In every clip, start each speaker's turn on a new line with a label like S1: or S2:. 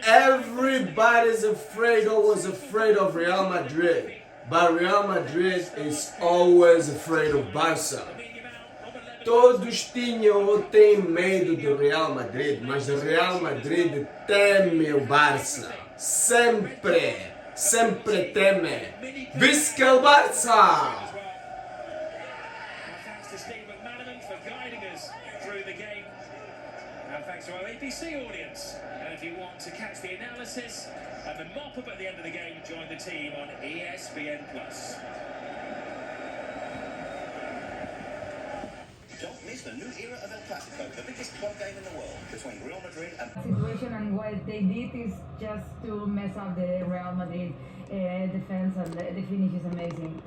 S1: Everybody's afraid or was afraid of Real Madrid, but Real Madrid is always afraid of Barça. Todos tinham ou têm medo do Real Madrid, mas o Real Madrid teme o Barça. Sempre, sempre teme. Visca o Barça!
S2: Thanks to our ABC audience. And if you want to catch the analysis and the mop-up at the end of the game, join the team on ESPN+.
S3: Don't miss the new era of El Clasico, the biggest club game in the world, between Real Madrid and...
S4: Situation, and what they did is just to mess up the Real Madrid defense, and the finish is amazing.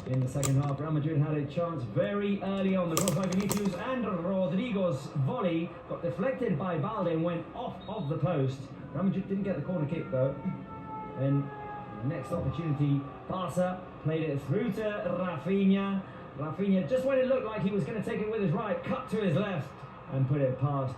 S5: In the second half, Real Madrid had a chance very early on. The cross by Vinicius and Rodrigo's volley got deflected by Balde and went off of the post. Real Madrid didn't get the corner kick though. Then the next opportunity, Barca played it through to Rafinha. Rafinha, just when it looked like he was going to take it with his right, cut to his left and put it past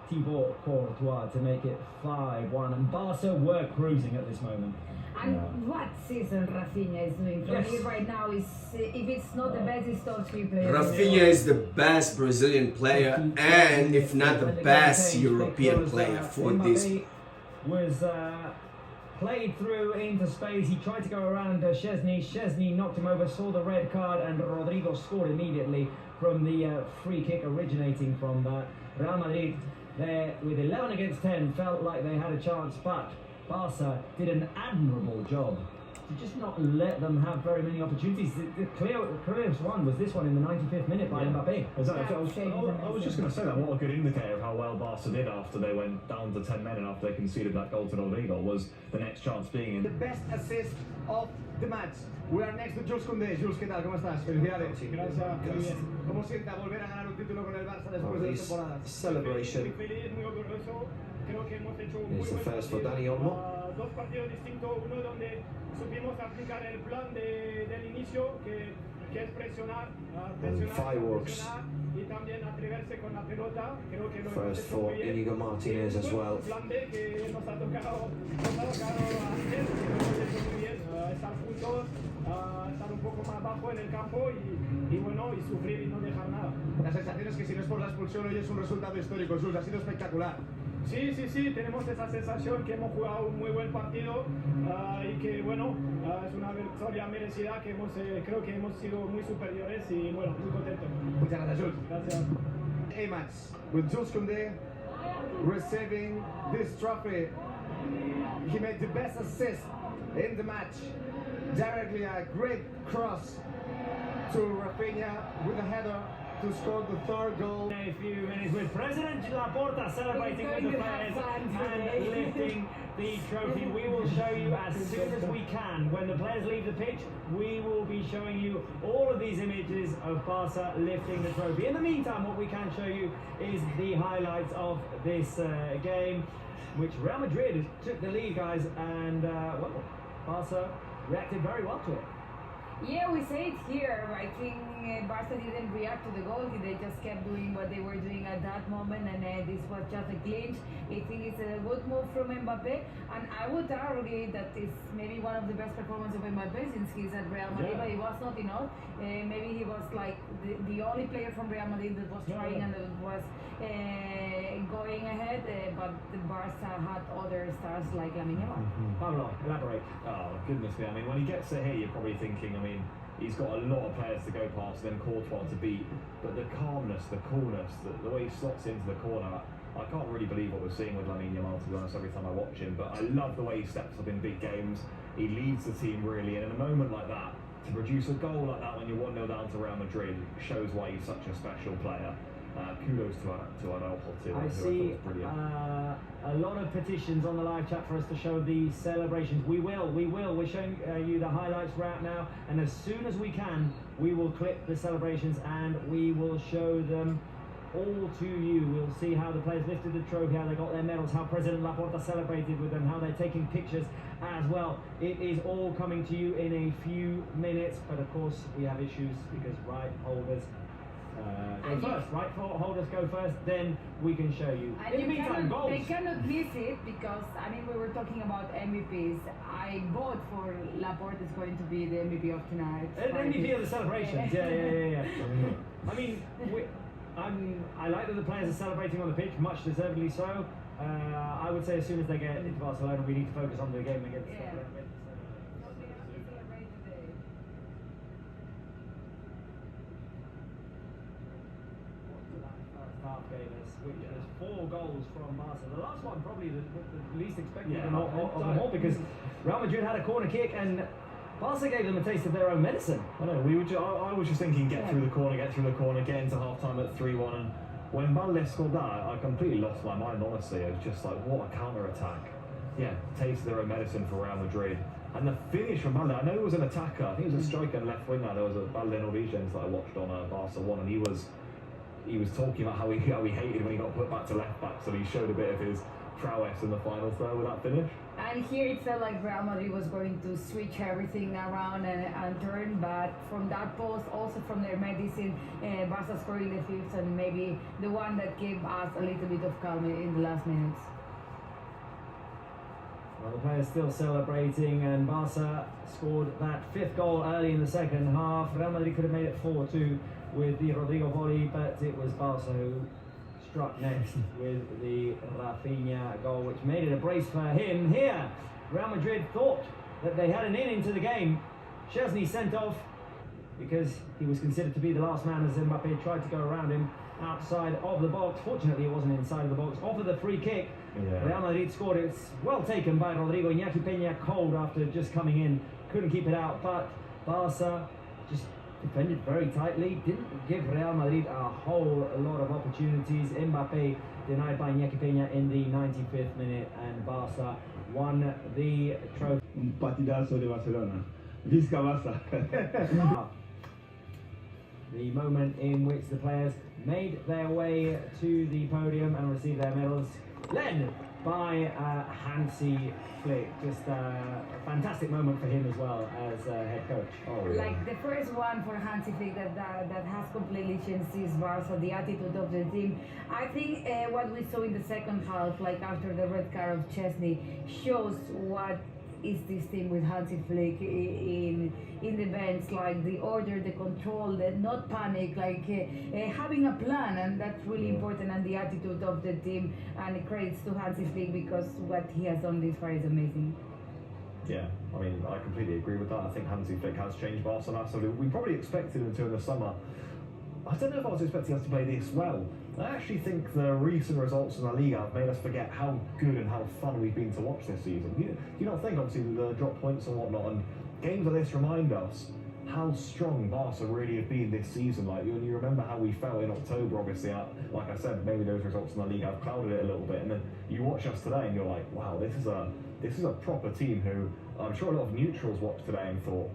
S5: Thibaut Courtois to make it 5-1. And Barca were cruising at this moment.
S4: And what season Rafinha is doing for me right now is, if it's not the best, it's top 3 player.
S1: Rafinha is the best Brazilian player, and if not the best European player for this.
S5: Was played through into space. He tried to go around Szczesny. Szczesny knocked him over, saw the red card, and Rodrigo scored immediately from the free kick originating from that. Real Madrid there with 11 against 10 felt like they had a chance, but Barca did an admirable job to just not let them have very many opportunities. The clearest one was this one in the 95th minute by Mbappe.
S6: Exactly. I was just going to say that. What a good indicator of how well Barca did after they went down to 10 men and after they conceded that goal to Rodrigo was the next chance being in.
S7: The best assist of the match. We are next to Jules Koundé. Jules, ¿qué tal? ¿Cómo estás? Felicidades. Gracias. ¿Cómo sienta volver a ganar un título con el Barça después de 2 temporadas?
S8: Celebration is the first for Dani Olmo.
S9: Dos partidos distintos, uno donde supimos aplicar el plan del inicio, que es presionar,
S8: Fireworks.
S9: y también atreverse con la pelota. Creo que lo
S8: First for Inigo Martinez as well.
S9: Plan B que nos ha tocado hacer, que lo hemos hecho muy bien, estar juntos, estar un poco más bajo en el campo y bueno, y sufrir y no dejar nada.
S7: La sensación es que si no es por la expulsión hoy es un resultado histórico, Jules, ha sido espectacular.
S9: Sí, tenemos esa sensación que hemos jugado un muy buen partido y que bueno, es una victoria merecida, que creo que hemos sido muy superiores y bueno, muy contentos.
S7: Muchas gracias, Jules.
S9: Gracias.
S7: A-match with Jules Koundé receiving this trophy. He made the best assist in the match. Directly a great cross to Rafinha with a header to score the 3rd goal.
S5: A few minutes with President Laporta celebrating with the players and lifting the trophy. We will show you as soon as we can. When the players leave the pitch, we will be showing you all of these images of Barca lifting the trophy. In the meantime, what we can show you is the highlights of this game, which Real Madrid took the lead, guys, and well, Barca reacted very well to it.
S4: Yeah, we say it here. I think Barca didn't react to the goal. They just kept doing what they were doing at that moment, and this was just a glitch. I think it's a good move from Mbappe, and I would argue that it's maybe one of the best performances of Mbappe since he's at Real Madrid, but it was not enough. Maybe he was like the only player from Real Madrid that was trying and that was going ahead, but the Barca had other stars like Lamine Yamal.
S5: Pablo, elaborate.
S6: Oh, goodness me. I mean, when he gets it here, you're probably thinking, he's got a lot of players to go past, then Courtois to beat, but the calmness, the coolness, the way he slots into the corner, I can't really believe what we're seeing with Lamine Yamal, to be honest, every time I watch him, but I love the way he steps up in big games. He leads the team really, and in a moment like that, to produce a goal like that when you're 1-0 down to Real Madrid shows why he's such a special player. Kudos to Araujo too.
S5: I see a lot of petitions on the live chat for us to show the celebrations. We will. We're showing you the highlights right now, and as soon as we can, we will clip the celebrations and we will show them all to you. We'll see how the players lifted the trophy, how they got their medals, how President Laporta celebrated with them, how they're taking pictures as well. It is all coming to you in a few minutes, but of course we have issues because right holders go first, right? Holders go first, then we can show you.
S4: And
S5: In the meantime, goals.
S4: they cannot miss it because, I mean, we were talking about MVPs. I vote for Laporte is going to be the MVP of tonight.
S5: MVP of the celebrations, yeah. I mean, I like that the players are celebrating on the pitch, much deservedly so. I would say as soon as they get into Barcelona, we need to focus on the game against Real Madrid. Half gave us, which was 4 goals from Barca. The last one probably the least expected of them all, because Real Madrid had a corner kick and Barca gave them a taste of their own medicine.
S6: I know, I was just thinking get through the corner, get into half time at 3-1, and when Balde scored that, I completely lost my mind, honestly. It was just like, what a counter-attack. Yeah, taste of their own medicine for Real Madrid. And the finish from Balde, I know it was an attacker, I think it was a striker and left winger. There was a Balde Norwegians that I watched on Barca 1, and he was talking about how he hated when he got put back to left back, so he showed a bit of his prowess in the final third with that finish.
S4: And here it felt like Real Madrid was going to switch everything around and turn, but from that post, also from their medicine, Barca scoring the 5th, and maybe the one that gave us a little bit of calm in the last minutes.
S5: Well, the players still celebrating, and Barca scored that 5th goal early in the second half. Real Madrid could have made it 4-2 with the Rodrigo volley, but it was Barca who struck next with the Rafinha goal, which made it a brace for him. Here, Real Madrid thought that they had an in into the game. Szczesny sent off because he was considered to be the last man as Mbappe tried to go around him outside of the box. Fortunately, it wasn't inside of the box. Off of the free kick, Real Madrid scored. It's well taken by Rodrigo. Iñaki Peña cold after just coming in. Couldn't keep it out, but Barca just defended very tightly, didn't give Real Madrid a whole lot of opportunities. Mbappe denied by Iñaki Peña in the 95th minute, and Barca won the trophy.
S9: Un partidazo de Barcelona. Visca Barça.
S5: The moment in which the players made their way to the podium and received their medals, led by Hansi Flick. Just a fantastic moment for him as well as head coach.
S4: Like the first one for Hansi Flick that has completely changed this Barca, the attitude of the team. I think what we saw in the second half, like after the red card of Szczesny, shows what is this team with Hansi Flick in the bench, like the order, the control, the not panic, like having a plan, and that's really important, and the attitude of the team, and credits to Hansi Flick because what he has done this far is amazing.
S6: Yeah, I mean, I completely agree with that. I think Hansi Flick has changed Barcelona. So we probably expected him to in the summer. I don't know if I was expecting us to play this well. I actually think the recent results in La Liga have made us forget how good and how fun we've been to watch this season. You don't think, obviously, the drop points and whatnot, and games like this remind us how strong Barca really have been this season. Like, you remember how we felt in October, obviously. Like I said, maybe those results in La Liga have clouded it a little bit, and then you watch us today and you're like, wow, this is a proper team who I'm sure a lot of neutrals watched today and thought,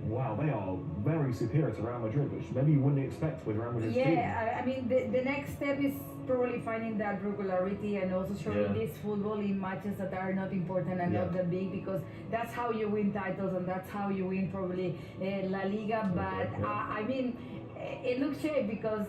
S6: wow, they are very superior to Real Madrid, which maybe you wouldn't expect with Real Madrid's team.
S4: I mean, the next step is probably finding that regularity and also showing this football in matches that are not important and not that big, because that's how you win titles and that's how you win probably La Liga. But I mean, it looks shaped because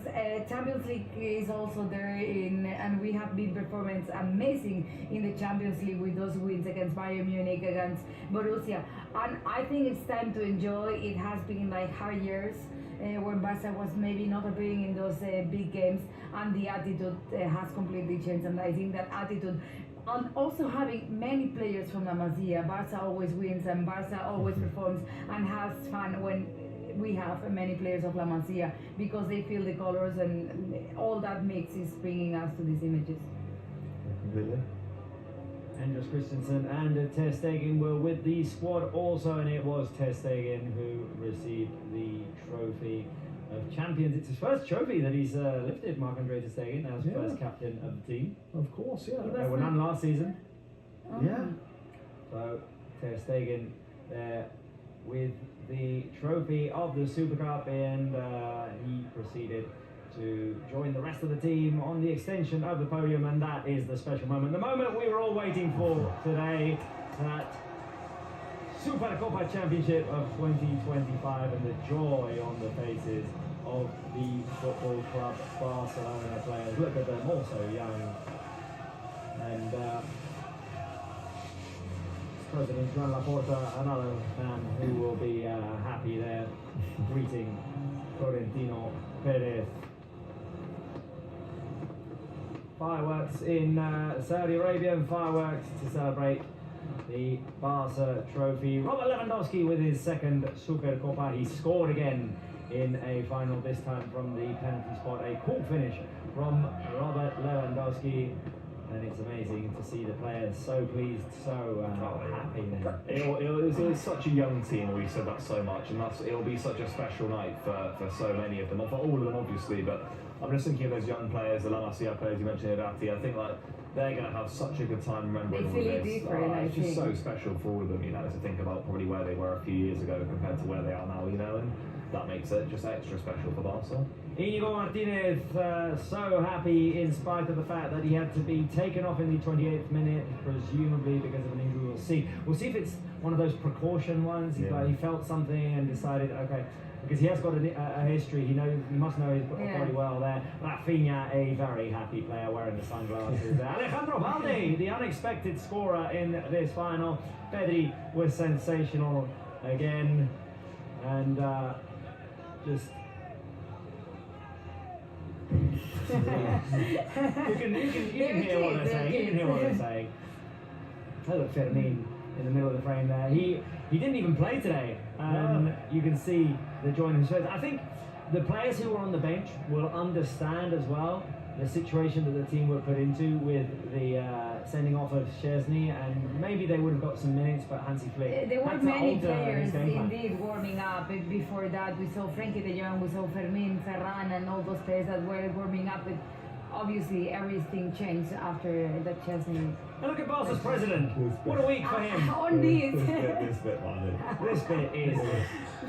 S4: Champions League is also there and we have been performance amazing in the Champions League with those wins against Bayern Munich, against Borussia, and I think it's time to enjoy. It has been like hard years when Barca was maybe not appearing in those big games, and the attitude has completely changed, and I think that attitude, and also having many players from La Masia, Barca always wins and Barca always performs and has fun when we have many players of La Masia, because they feel the colors, and all that mix is bringing us to these images.
S6: Completely.
S5: Andres Christensen and Ter Stegen were with the squad also, and it was Ter Stegen who received the trophy of champions. It's his first trophy that he's lifted, Marc-Andre Ter Stegen, as first captain of the team.
S6: Of course,
S5: There were none last season.
S6: Yeah.
S5: So Ter Stegen there with the trophy of the Super Cup, and he proceeded to join the rest of the team on the extension of the podium, and that is the special moment, the moment we were all waiting for today, that Supercopa Championship of 2025, and the joy on the faces of the Football Club Barcelona players. Look at them, all so young. And President Joan Laporta, another man who will be happy there, greeting Florentino Perez. Fireworks in Saudi Arabia, and fireworks to celebrate the Barca trophy. Robert Lewandowski with his second Supercopa. He scored again in a final, this time from the penalty spot. A cool finish from Robert Lewandowski. And it's amazing to see the players so pleased, so happy there.
S6: It's such a young team, we've said that so much, and it'll be such a special night for so many of them, for all of them obviously, but I'm just thinking of those young players, the La Masia players you mentioned, Irati. I think like they're going to have such a good time remembering all
S4: They
S6: of
S4: feel
S6: this.
S4: different, I
S6: It's just
S4: think.
S6: so special for all of them, you know, to think about probably where they were a few years ago compared to where they are now, you know, and that makes it just extra special for Barca.
S5: Inigo Martinez, so happy in spite of the fact that he had to be taken off in the 28th minute, presumably because of an injury. We'll see if it's one of those precaution ones. He felt something and decided, okay, because he has got a history. He must know his body well there. Rafinha, a very happy player wearing the sunglasses. Alejandro Balde, the unexpected scorer in this final. Pedri was sensational again, and just. you can hear what they're saying. You can hear what they're saying. Look, Fermin in the middle of the frame there. He didn't even play today, and you can see the joy in his face. I think the players who were on the bench will understand as well the situation that the team were put into with the sending off of Szczesny, and maybe they would have got some minutes, but Hansi Flick
S4: There were
S5: had to
S4: many
S5: alter his
S4: players
S5: game plan.
S4: indeed warming up. Before that, we saw Frenkie de Jong, we saw Fermin, Ferran, and all those players that were warming up. But obviously, everything changed after that Chesney.
S5: And look at Barca's president. What a week for him.
S4: On this.
S6: This bit,
S5: This bit is.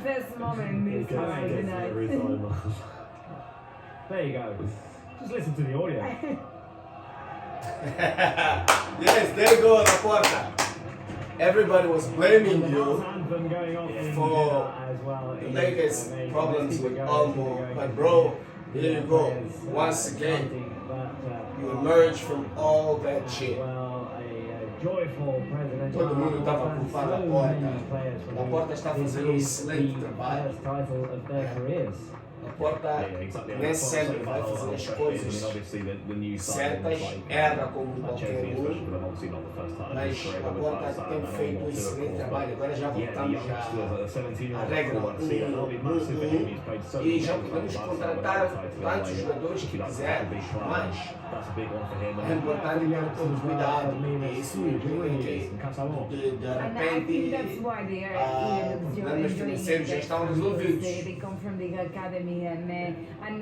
S4: Best moment in this tonight.
S5: There you go. Just listen to the audio.
S1: Yes, there you go, Laporta. Everybody was blaming you for the latest problems with Olmo, but bro, here you go. Once again, you emerge from all that shit.
S5: Joyful president.
S1: Todo mundo estava a culpar Laporta. Laporta está fazendo um excelente trabalho.
S5: Title of their careers.
S1: Laporta nem sempre vai fazer as coisas certas, erra como qualquer mas Laporta tem feito um excelente trabalho. Agora já voltamos à regra 1-1-1 e já podemos contratar tantos jogadores que quisermos, mas é importante ter todo cuidado, porque isso implica que
S4: And I think that's why they are
S1: problemas financeiros já estão resolvidos.
S4: They come from the academy, and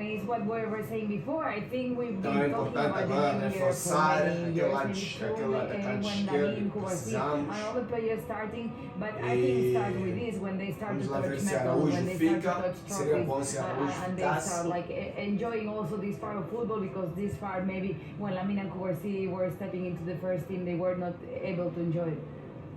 S4: it's what we were saying before. I think we've
S1: Então
S4: been
S1: é
S4: talking
S1: importante
S4: about
S1: agora
S4: the new year
S1: reforçar
S4: for many years,
S1: aquele
S4: maybe
S1: atacante
S4: when
S1: esquerdo
S4: David,
S1: que
S4: Kovacic,
S1: precisamos.
S4: and all the players starting. But I think it starts with this, when they start
S1: Vamos
S4: to
S1: lá ver
S4: touch
S1: se
S4: metal,
S1: Araújo
S4: when they start to
S1: fica.
S4: touch
S1: Seria bom
S4: trophies,
S1: se Araújo
S4: and they
S1: ficasse.
S4: start like enjoying also this part of football, because this part maybe when Lamine and Kovacic were stepping into the first team, they were not able to enjoy it.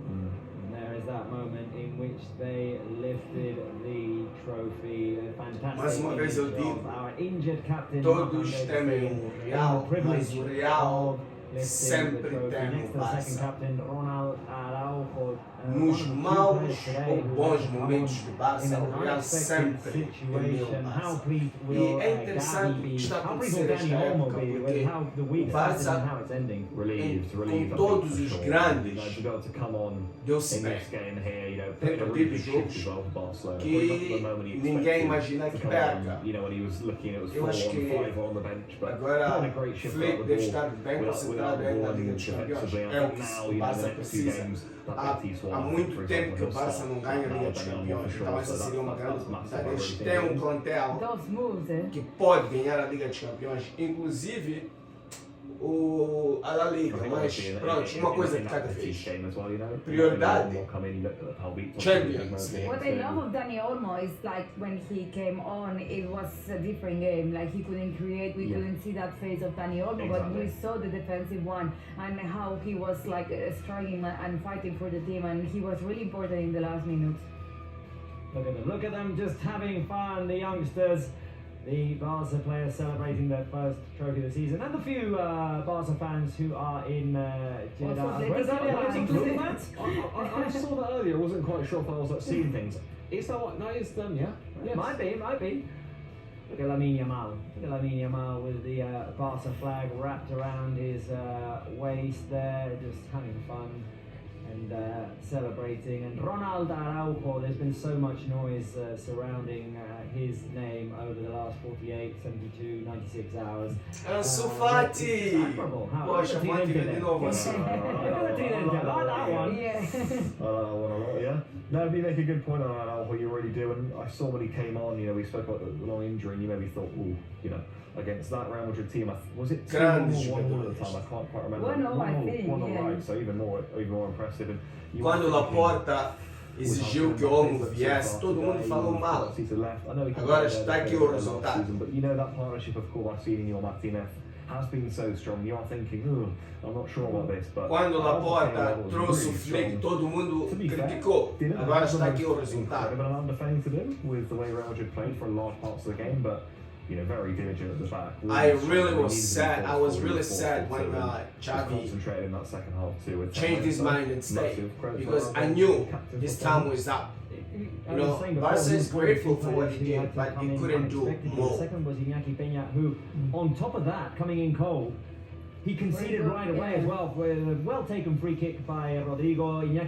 S5: And there is that moment in which they lifted the trophy. A fantastic
S1: Mais uma vez eu
S5: image
S1: digo,
S5: of our injured captain.
S1: todos
S5: Mohamed
S1: temem
S5: Salah,
S1: o Real,
S5: and the privilege
S1: mas o Real
S5: of lifting the
S1: sempre
S5: trophy.
S1: tem
S5: Next
S1: o
S5: to the second
S1: Barça.
S5: captain, Ronald Araujo.
S1: Nos
S5: one of the few
S1: maus
S5: players today
S1: ou
S5: who
S1: bons
S5: has come
S1: momentos de
S5: in
S1: Barça,
S5: an
S1: o Real
S5: unexpected
S1: sempre temeu o
S5: situation. How
S1: Barça.
S5: pleased
S1: E
S5: will
S1: é interessante o
S5: Gavi
S1: que está a
S5: be? How pleased
S1: acontecer
S5: will
S1: esta
S5: Dani Olmo
S1: época,
S5: be with
S1: porque
S5: how the week
S1: o
S5: started
S1: Barça,
S5: and how it's ending?
S6: Relieved,
S1: com
S6: I think,
S1: todos
S6: for
S1: os
S6: sure.
S1: grandes,
S6: You know, to be able to come on
S1: deu-se
S6: in
S1: bem.
S6: this game here, you know,
S1: Tem
S6: put in a really
S1: perdido
S6: big
S1: jogos
S6: shift as well for Barcelona.
S1: que
S6: Probably not the moment he
S1: ninguém
S6: expected
S1: imagina
S6: to
S1: que
S6: come
S1: perca.
S6: on, you know, when he was looking, it was
S1: Eu
S6: 4
S1: acho
S6: on
S1: que
S6: 5 on the bench, but
S1: agora
S6: put in a great shift
S1: Flick
S6: without the
S1: deve
S6: ball,
S1: estar bem
S6: without
S1: concentrado
S6: the
S1: aí
S6: ball
S1: na Liga
S6: and
S1: dos Campeões.
S6: defensively. I
S1: É o
S6: think
S1: que
S6: now,
S1: o
S6: you know,
S1: Barça
S6: the next few
S1: precisa.
S6: games, that
S1: Há
S6: Betis one,
S1: há
S6: for
S1: muito
S6: example,
S1: tempo que o
S6: he'll
S1: Barça
S6: start
S1: não ganha a Liga dos
S6: Daniel
S1: Campeões,
S6: for sure,
S1: então essa
S6: so
S1: seria uma grande
S6: that's massive
S1: oportunidade. Eles
S6: for
S1: têm um
S6: everything.
S1: plantel
S4: Those moves, eh?
S1: que pode ganhar a Liga dos Campeões, inclusive a La Liga, mas pronto, uma coisa que cada vez. Prioridade, Champions League.
S4: What I love of Dani Olmo is like when he came on, it was a different game. Like he couldn't create, we couldn't see that face of Dani Olmo, but we saw the defensive one and how he was like struggling and fighting for the team, and he was really important in the last minutes.
S5: Look at them just having fun, the youngsters. The Barca players celebrating their first trophy of the season, and the few Barca fans who are in Jeddah. Where's that?
S6: I saw that earlier. I wasn't quite sure if I was like seeing things. Is that what that is done? Yeah. Yes.
S5: Might be. Look at Lamine Yamal. Look at Lamine Yamal with the Barca flag wrapped around his waist there, just having fun and celebrating. And Ronald Araujo, there's been so much noise surrounding his name over the last 48, 72, 96 hours.
S1: Ansu Fati!
S5: Admirable.
S1: Poxa, Fati de novo assim.
S5: I like that one.
S4: Yeah.
S6: I like that one a lot, yeah. No, you make a good point on Araujo, you really do. And I saw when he came on, you know, we spoke about the long injury, and you maybe thought, ooh, you know, against that Real Madrid team, was it 2-1 or 1-1 at the time? I can't quite remember.
S4: 1-0, I think.
S6: 1-0,
S4: Yeah.
S6: right? So even more impressive. And you
S1: Quando
S6: were thinking,
S1: Laporta exigiu que o Olmo viesse, todo mundo falou mal. Agora está aqui o resultado.
S6: But you know that partnership of Kovacic and Martinez has been so strong. You are thinking, I'm not sure about this, but
S1: Quando Laporta trouxe o Flick, todo mundo criticou. Agora está aqui o resultado.
S6: Been allowed defending to do with the way Real Madrid played for large parts of the game, but you know, very diligent at the back.
S1: I really was sad. I was really sad when Xavi
S6: concentrated in that second half too. With
S1: changed his mind and stayed, because I knew his time was up. You know, Barca is grateful for what he did, but he couldn't do more.
S5: The second was Iñaki Peña, who, on top of that, coming in cold, he conceded right away as well with a well-taken free kick by Rodrigo. Iñaki